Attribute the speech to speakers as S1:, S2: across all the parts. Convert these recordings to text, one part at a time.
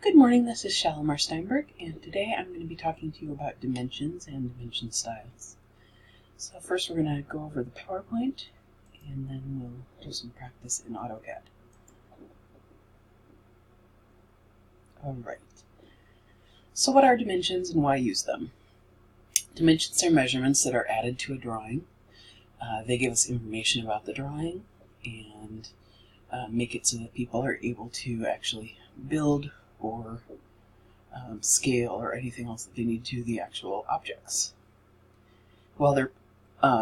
S1: Good morning, this is Shalimar Steinberg, and today I'm going to be talking to you about dimensions and dimension styles. So first we're going to go over the PowerPoint, and then we'll do some practice in AutoCAD. Alright, so what are dimensions and why use them? Dimensions are measurements that are added to a drawing. They give us information about the drawing and make it so that people are able to actually build or scale or anything else that they need to the actual objects. While they're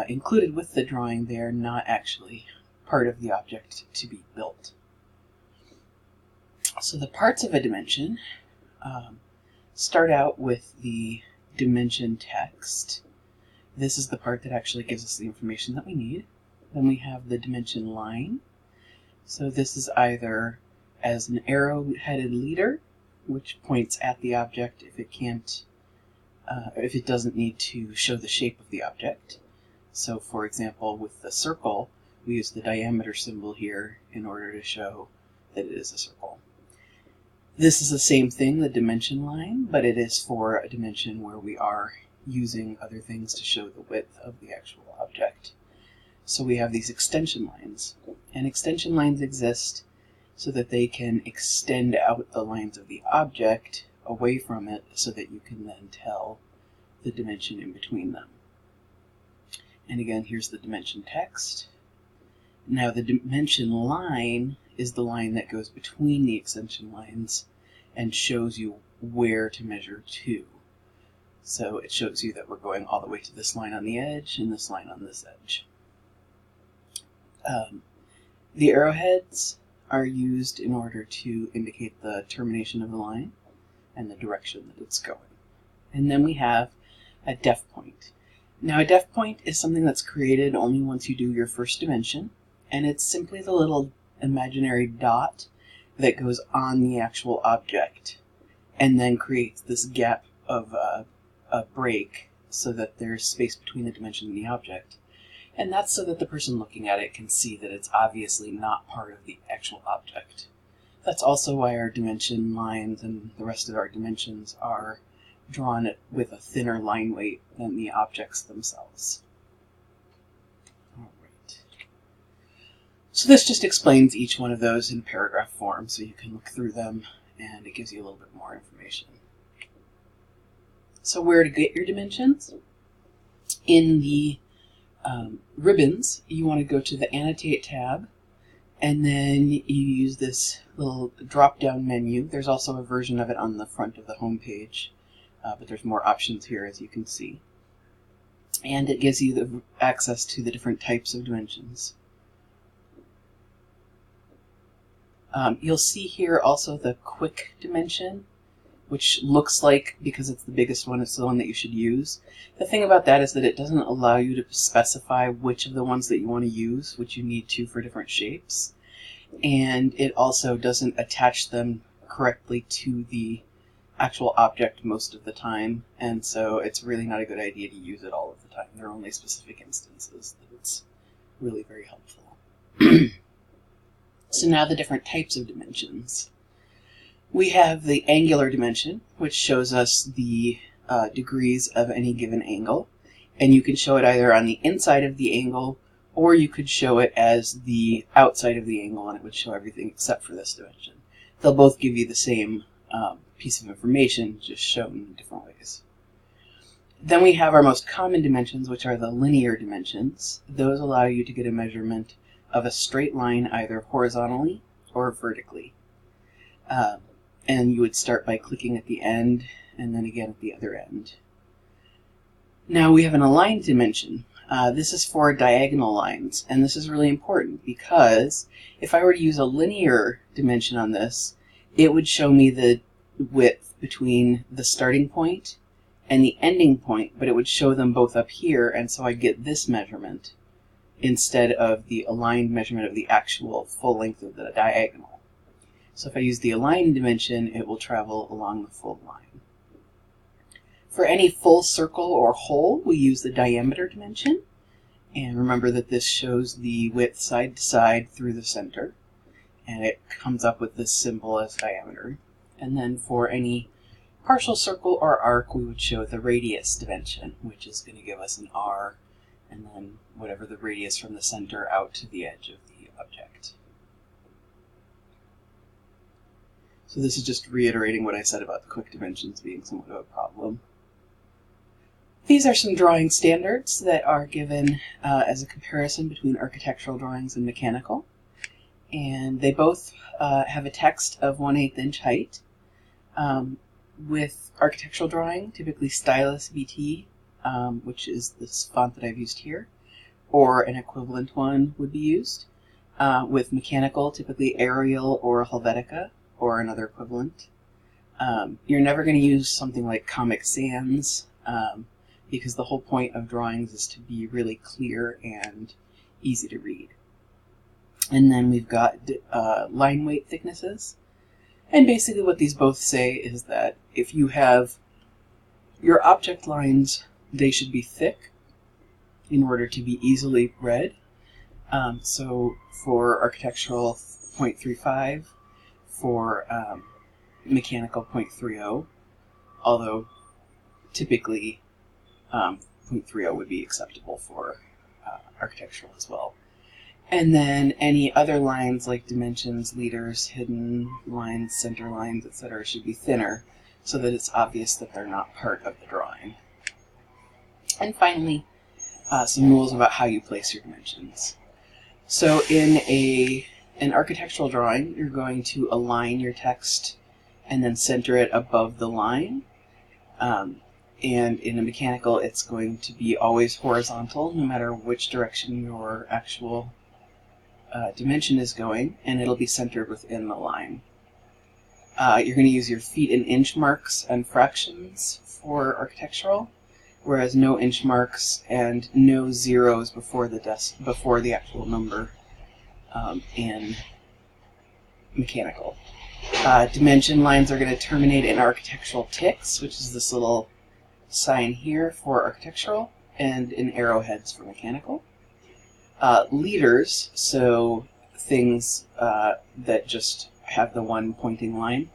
S1: included with the drawing, they are not actually part of the object to be built. So the parts of a dimension start out with the dimension text. This is the part that actually gives us the information that we need. Then we have the dimension line. So this is either as an arrow-headed leader, which points at the object if it doesn't need to show the shape of the object. So for example, with the circle, we use the diameter symbol here in order to show that it is a circle. This is the same thing, the dimension line, but it is for a dimension where we are using other things to show the width of the actual object. So we have these extension lines, and extension lines exist so that they can extend out the lines of the object away from it so that you can then tell the dimension in between them. And again, here's the dimension text. Now the dimension line is the line that goes between the extension lines and shows you where to measure to. So it shows you that we're going all the way to this line on the edge and this line on this edge. The arrowheads are used in order to indicate the termination of the line and the direction that it's going. And then we have a def point. Now a def point is something that's created only once you do your first dimension, and it's simply the little imaginary dot that goes on the actual object and then creates this gap of a break so that there's space between the dimension and the object. And that's so that the person looking at it can see that it's obviously not part of the actual object. That's also why our dimension lines and the rest of our dimensions are drawn with a thinner line weight than the objects themselves. Alright. So this just explains each one of those in paragraph form so you can look through them and it gives you a little bit more information. So where to get your dimensions? In the ribbons, you want to go to the Annotate tab, and then you use this little drop-down menu. There's also a version of it on the front of the home page, but there's more options here, as you can see. And it gives you the access to the different types of dimensions. You'll see here also the quick dimension, which looks like, because it's the biggest one, it's the one that you should use. The thing about that is that it doesn't allow you to specify which of the ones that you want to use, which you need to for different shapes. And it also doesn't attach them correctly to the actual object most of the time, and so it's really not a good idea to use it all of the time. There are only specific instances that it's really very helpful. So now the different types of dimensions. We have the angular dimension, which shows us the degrees of any given angle. And you can show it either on the inside of the angle, or you could show it as the outside of the angle, and it would show everything except for this dimension. They'll both give you the same piece of information, just shown in different ways. Then we have our most common dimensions, which are the linear dimensions. Those allow you to get a measurement of a straight line either horizontally or vertically. And you would start by clicking at the end and then again at the other end. Now we have an aligned dimension. This is for diagonal lines, and this is really important because if I were to use a linear dimension on this, it would show me the width between the starting point and the ending point, but it would show them both up here, and so I get this measurement instead of the aligned measurement of the actual full length of the diagonal. So if I use the aligned dimension, it will travel along the full line. For any full circle or hole, we use the diameter dimension. And remember that this shows the width side to side through the center. And it comes up with this symbol as diameter. And then for any partial circle or arc, we would show the radius dimension, which is going to give us an r, and then whatever the radius from the center out to the edge of the object. So this is just reiterating what I said about the quick dimensions being somewhat of a problem. These are some drawing standards that are given as a comparison between architectural drawings and mechanical. And they both have a text of 1/8 inch height. With architectural drawing, typically Stylus BT, which is this font that I've used here, or an equivalent one would be used. With mechanical, typically Arial or Helvetica, or another equivalent. You're never going to use something like Comic Sans, because the whole point of drawings is to be really clear and easy to read. And then we've got line weight thicknesses. And basically what these both say is that if you have your object lines, they should be thick in order to be easily read. So for architectural, 0.35, for mechanical, 0.30, although typically 0.30 would be acceptable for architectural as well. And then any other lines like dimensions, leaders, hidden lines, center lines, etc. should be thinner so that it's obvious that they're not part of the drawing. And finally, some rules about how you place your dimensions. So in an architectural drawing, you're going to align your text and then center it above the line. And in a mechanical, it's going to be always horizontal, no matter which direction your actual dimension is going, and it'll be centered within the line. You're going to use your feet and inch marks and fractions for architectural, whereas no inch marks and no zeros before the actual number in mechanical. Dimension lines are going to terminate in architectural ticks, which is this little sign here for architectural, and in arrowheads for mechanical. Leaders, so things that just have the one pointing line,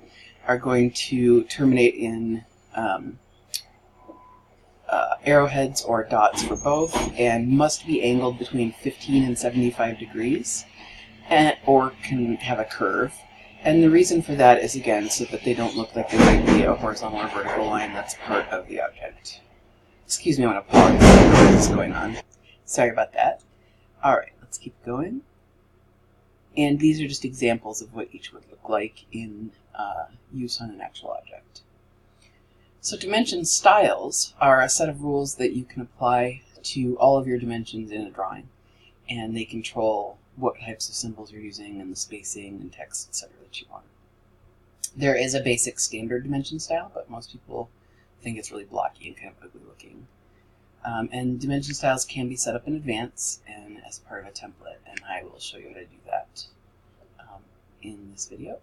S1: are going to terminate in arrowheads or dots for both, and must be angled between 15 and 75 degrees, or can have a curve. And the reason for that is, again, so that they don't look like they might be a horizontal or vertical line that's part of the object. Excuse me, I'm going to pause. What's going on? Sorry about that. Alright, let's keep going. And these are just examples of what each would look like in use on an actual object. So dimension styles are a set of rules that you can apply to all of your dimensions in a drawing. And they control what types of symbols you're using and the spacing and text, etc. that you want. There is a basic standard dimension style, but most people think it's really blocky and kind of ugly looking. And dimension styles can be set up in advance and as part of a template, and I will show you how to do that in this video.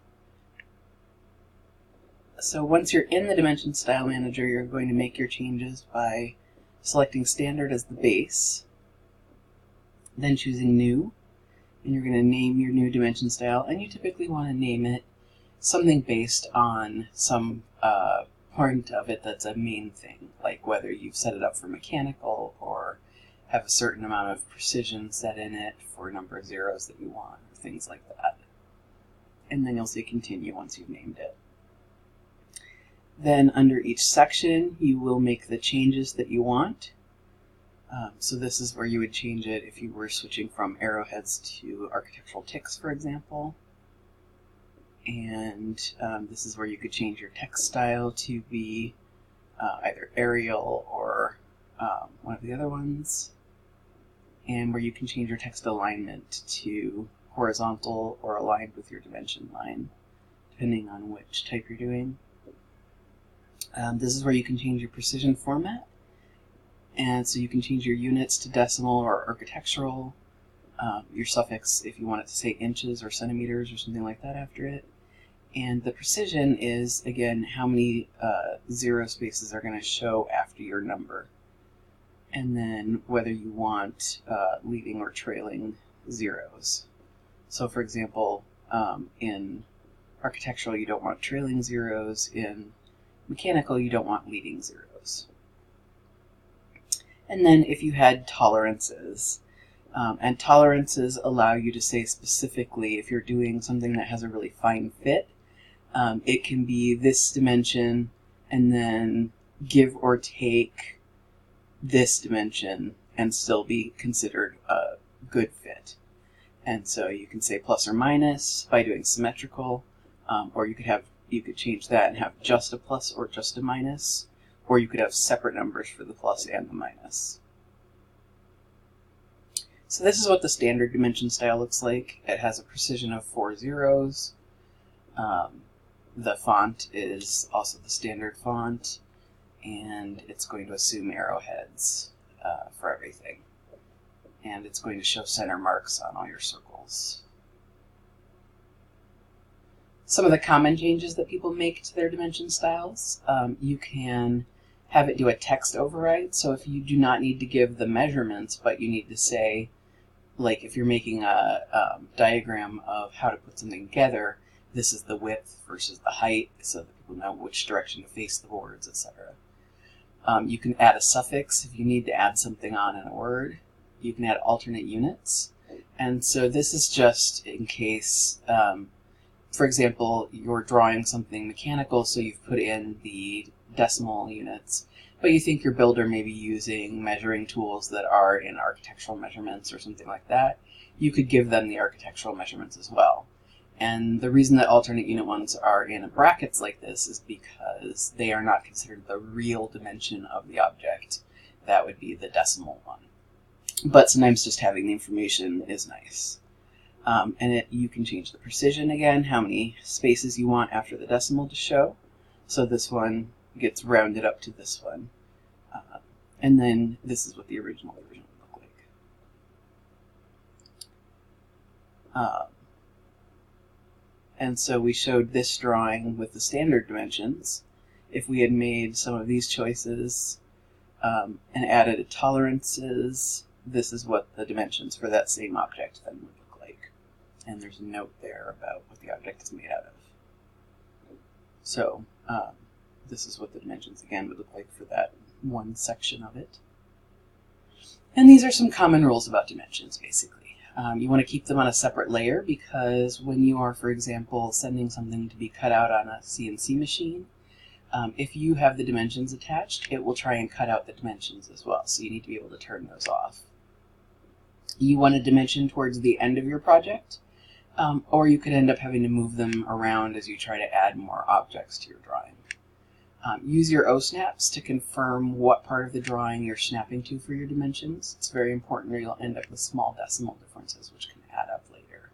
S1: So once you're in the Dimension Style Manager, you're going to make your changes by selecting Standard as the base, then choosing New, and you're going to name your new dimension style, and you typically want to name it something based on some part of it that's a main thing, like whether you've set it up for mechanical or have a certain amount of precision set in it for a number of zeros that you want, or things like that. And then you'll say Continue once you've named it. Then under each section, you will make the changes that you want. So this is where you would change it if you were switching from arrowheads to architectural ticks, for example. And this is where you could change your text style to be either Arial or one of the other ones. And where you can change your text alignment to horizontal or aligned with your dimension line, depending on which type you're doing. This is where you can change your precision format. And so you can change your units to decimal or architectural, your suffix if you want it to say inches or centimeters or something like that after it. And the precision is, again, how many zero spaces are going to show after your number. And then whether you want leading or trailing zeros. So for example, in architectural, you don't want trailing zeros. In mechanical, you don't want leading zeros. And then if you had tolerances, and tolerances allow you to say specifically if you're doing something that has a really fine fit, it can be this dimension and then give or take this dimension and still be considered a good fit. And so you can say plus or minus by doing symmetrical, or you could change that and have just a plus or just a minus, or you could have separate numbers for the plus and the minus. So this is what the standard dimension style looks like. It has a precision of 4 zeros. The font is also the standard font, and it's going to assume arrowheads for everything. And it's going to show center marks on all your circles. Some of the common changes that people make to their dimension styles, you can have it do a text override. So if you do not need to give the measurements, but you need to say, like if you're making a diagram of how to put something together, this is the width versus the height, so that people know which direction to face the boards, etc. You can add a suffix if you need to add something on in a word. You can add alternate units. And so this is just in case, for example, you're drawing something mechanical, so you've put in the decimal units, but you think your builder may be using measuring tools that are in architectural measurements or something like that. You could give them the architectural measurements as well. And the reason that alternate unit ones are in brackets like this is because they are not considered the real dimension of the object. That would be the decimal one. But sometimes just having the information is nice. And you can change the precision again, how many spaces you want after the decimal to show. So this one gets rounded up to this one. And then this is what the original version would look like. And so we showed this drawing with the standard dimensions. If we had made some of these choices and added tolerances, this is what the dimensions for that same object then would look like. And there's a note there about what the object is made out of. So this is what the dimensions again would look like for that one section of it. And these are some common rules about dimensions, basically. You want to keep them on a separate layer because when you are, for example, sending something to be cut out on a CNC machine, if you have the dimensions attached, it will try and cut out the dimensions as well. So you need to be able to turn those off. You want a dimension towards the end of your project, or you could end up having to move them around as you try to add more objects to your drawing. Use your O-snaps to confirm what part of the drawing you're snapping to for your dimensions. It's very important or you'll end up with small decimal differences which can add up later.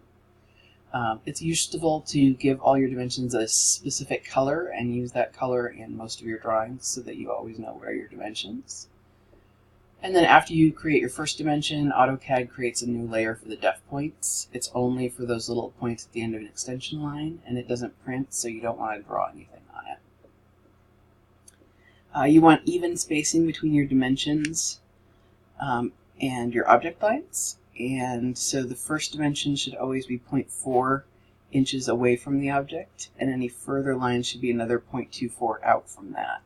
S1: It's useful to give all your dimensions a specific color and use that color in most of your drawings so that you always know where are your dimensions. And then after you create your first dimension, AutoCAD creates a new layer for the def points. It's only for those little points at the end of an extension line, and it doesn't print, so you don't want to draw anything on it. You want even spacing between your dimensions and your object lines. And so the first dimension should always be 0.4 inches away from the object, and any further line should be another 0.24 out from that.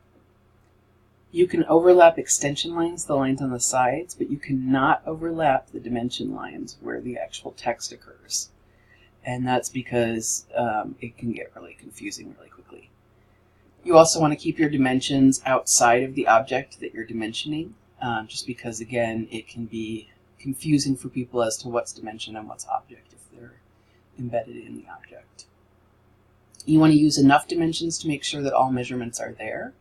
S1: You can overlap extension lines, the lines on the sides, but you cannot overlap the dimension lines where the actual text occurs. And that's because it can get really confusing really quickly. You also want to keep your dimensions outside of the object that you're dimensioning, just because, again, it can be confusing for people as to what's dimension and what's object if they're embedded in the object. You want to use enough dimensions to make sure that all measurements are there.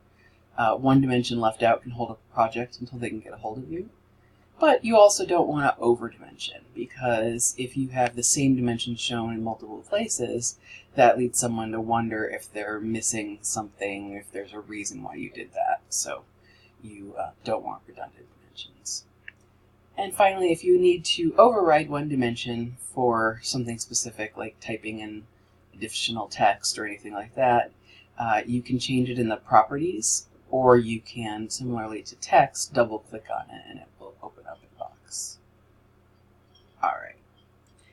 S1: One dimension left out can hold up a project until they can get a hold of you. But you also don't want to over-dimension, because if you have the same dimension shown in multiple places, that leads someone to wonder if they're missing something, if there's a reason why you did that. So you don't want redundant dimensions. And finally, if you need to override one dimension for something specific, like typing in additional text or anything like that, you can change it in the properties, or you can, similarly to text, double-click on it and it will open up a box. All right.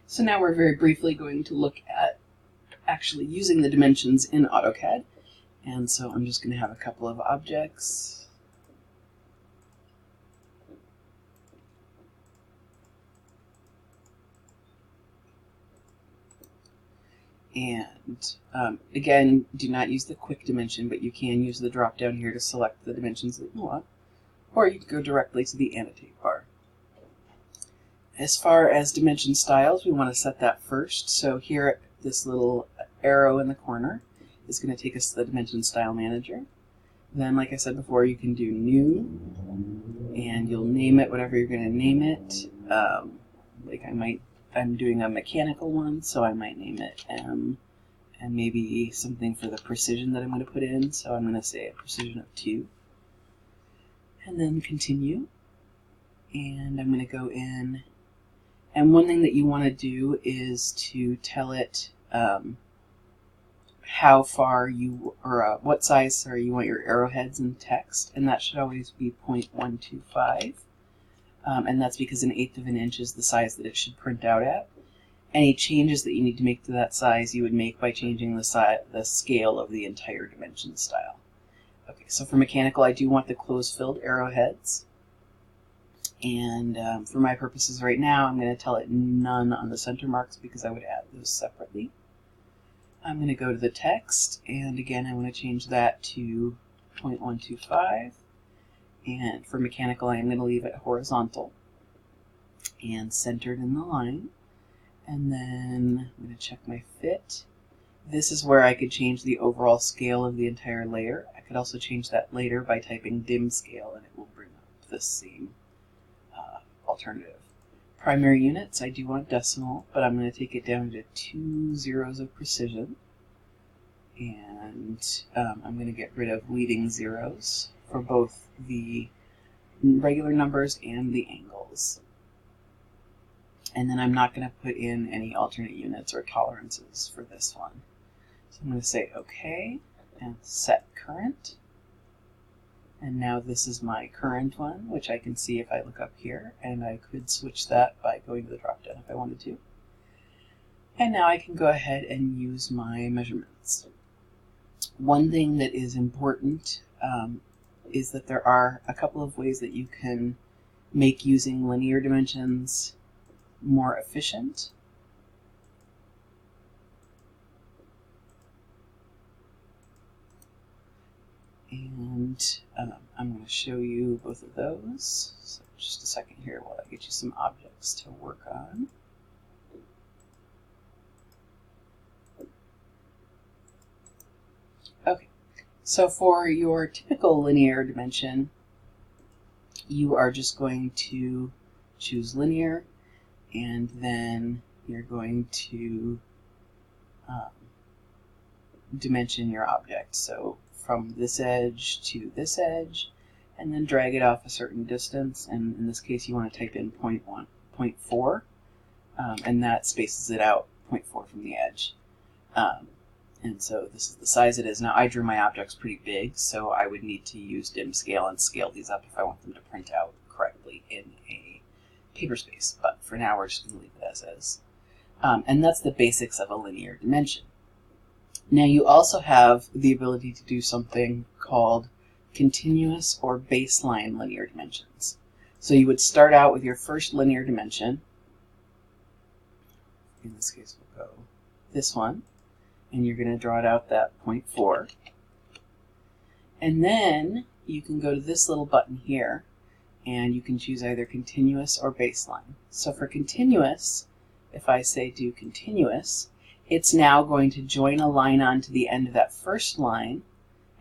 S1: So now we're very briefly going to look at actually using the dimensions in AutoCAD. And so I'm just going to have a couple of objects. And again, do not use the quick dimension, but you can use the drop down here to select the dimensions that you want, or you can go directly to the annotate bar. As far as dimension styles, we want to set that first. So here, this little arrow in the corner is going to take us to the dimension style manager. Then, like I said before, you can do new, and you'll name it whatever you're going to name it. Like I'm doing a mechanical one, so I might name it M, and maybe something for the precision that I'm going to put in. So I'm going to say a precision of 2, and then continue. And I'm going to go in, and one thing that you want to do is to tell it how far you, or what size you want your arrowheads and text, and that should always be 0.125. And that's because 1/8 of an inch is the size that it should print out at. Any changes that you need to make to that size you would make by changing the scale of the entire dimension style. Okay, so for mechanical, I do want the close-filled arrowheads. And for my purposes right now, I'm going to tell it none on the center marks because I would add those separately. I'm going to go to the text, and again, I want to change that to 0.125. And for mechanical, I'm going to leave it horizontal and centered in the line. And then I'm going to check my fit. This is where I could change the overall scale of the entire layer. I could also change that later by typing dim scale, and it will bring up the same alternative. Primary units, I do want decimal, but I'm going to take it down to 2 zeros of precision. And I'm going to get rid of leading zeros for both the regular numbers and the angles. And then I'm not going to put in any alternate units or tolerances for this one. So I'm going to say OK and set current. And now this is my current one, which I can see if I look up here, and I could switch that by going to the drop down if I wanted to. And now I can go ahead and use my measurements. One thing that is important is that there are a couple of ways that you can make using linear dimensions more efficient. And I'm going to show you both of those. So just a second here while I get you some objects to work on. Okay, so for your typical linear dimension, you are just going to choose linear, and then you're going to dimension your object. So from this edge to this edge, and then drag it off a certain distance, and in this case you want to type in 0.4, and that spaces it out 0.4 from the edge. And so this is the size it is. Now I drew my objects pretty big, so I would need to use dim scale and scale these up if I want them to print out correctly in a paper space, but for now we're just going to leave it as is. And that's the basics of a linear dimension. Now you also have the ability to do something called continuous or baseline linear dimensions. So you would start out with your first linear dimension. In this case we'll go this one, and you're going to draw it out that 0.4. And then you can go to this little button here, and you can choose either continuous or baseline. So for continuous, if I say do continuous, it's now going to join a line onto the end of that first line,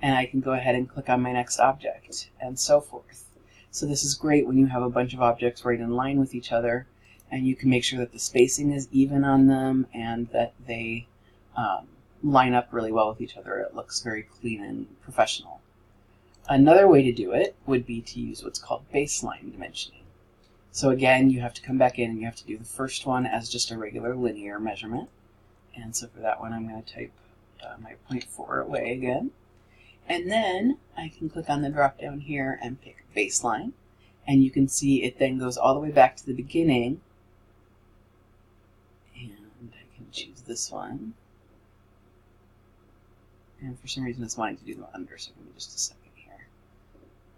S1: and I can go ahead and click on my next object, and so forth. So this is great when you have a bunch of objects right in line with each other, and you can make sure that the spacing is even on them and that they line up really well with each other. It looks very clean and professional. Another way to do it would be to use what's called baseline dimensioning. So again, you have to come back in and you have to do the first one as just a regular linear measurement. And so for that one, I'm going to type my 0.4 away again. And then I can click on the drop down here and pick baseline. And you can see it then goes all the way back to the beginning. And I can choose this one. And for some reason it's wanting to do them under, so give me just a second here.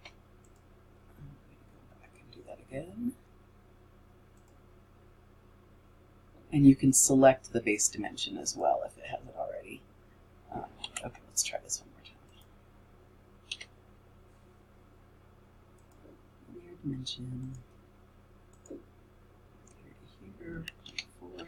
S1: Go back and do that again. And you can select the base dimension as well if it hasn't already. Okay, let's try this one more time. Linear dimension. Here, 4.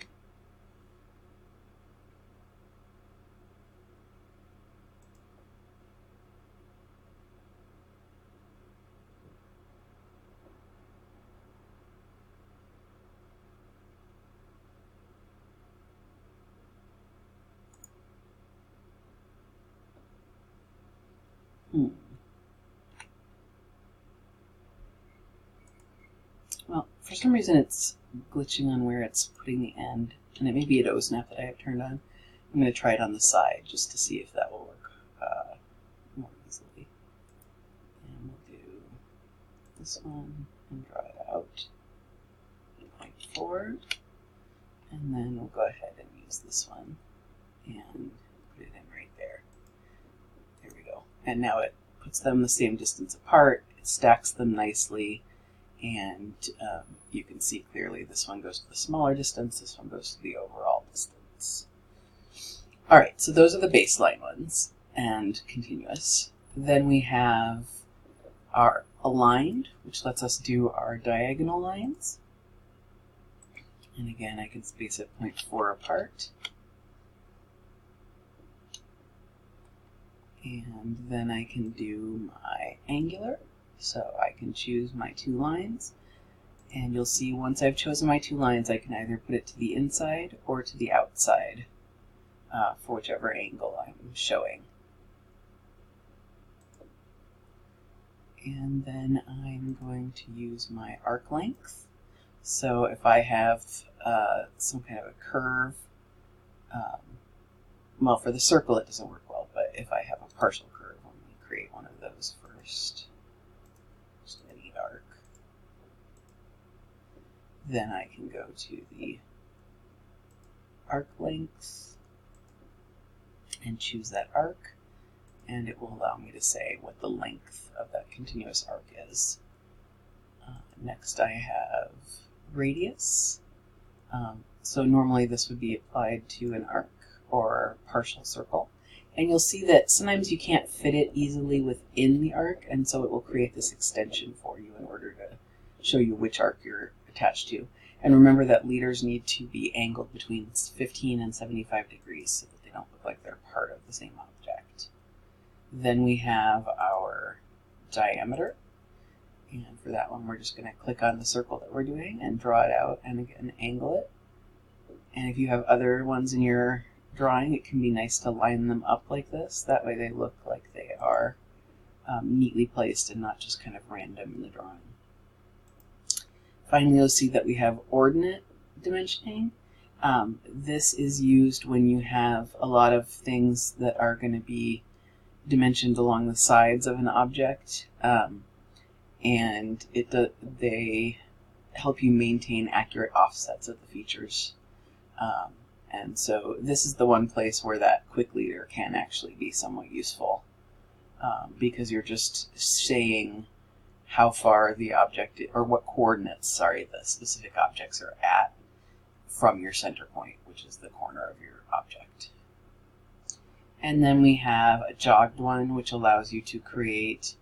S1: Well, for some reason it's glitching on where it's putting the end, and it may be a dough snap that I have turned on. I'm going to try it on the side just to see if that will work more easily. And we'll do this one and draw it out. 0.4. And then we'll go ahead and use this one and put it in right there. There we go. And now it puts them the same distance apart, it stacks them nicely, and you can see clearly this one goes to the smaller distance, this one goes to the overall distance. Alright, so those are the baseline ones, and continuous. Then we have our aligned, which lets us do our diagonal lines. And again, I can space it 0.4 apart. And then I can do my angular. So I can choose my 2 lines. And you'll see once I've chosen my 2 lines, I can either put it to the inside or to the outside for whichever angle I'm showing. And then I'm going to use my arc length. So if I have some kind of a curve, well, for the circle it doesn't work well, but if I have a partial curve, let me create one of those first. Just any arc. Then I can go to the arc length and choose that arc, and it will allow me to say what the length of that continuous arc is. Next I have radius. So normally this would be applied to an arc or partial circle. And you'll see that sometimes you can't fit it easily within the arc, and so it will create this extension for you in order to show you which arc you're attached to. And remember that leaders need to be angled between 15 and 75 degrees so that they don't look like they're part of the same object. Then we have our diameter. And for that one, we're just going to click on the circle that we're doing and draw it out and again angle it. And if you have other ones in your drawing, it can be nice to line them up like this. That way they look like they are neatly placed and not just kind of random in the drawing. Finally, you'll see that we have ordinate dimensioning. This is used when you have a lot of things that are going to be dimensioned along the sides of an object. And they help you maintain accurate offsets of the features. And so this is the one place where that quick leader can actually be somewhat useful, because you're just saying how far the object, or what coordinates, sorry, the specific objects are at from your center point, which is the corner of your object. And then we have a jogged one, which allows you to create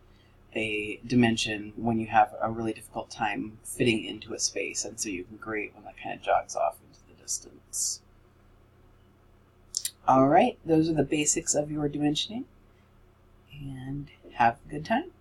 S1: a dimension when you have a really difficult time fitting into a space, and so you can create one that kind of jogs off into the distance. Alright, those are the basics of your dimensioning, and have a good time.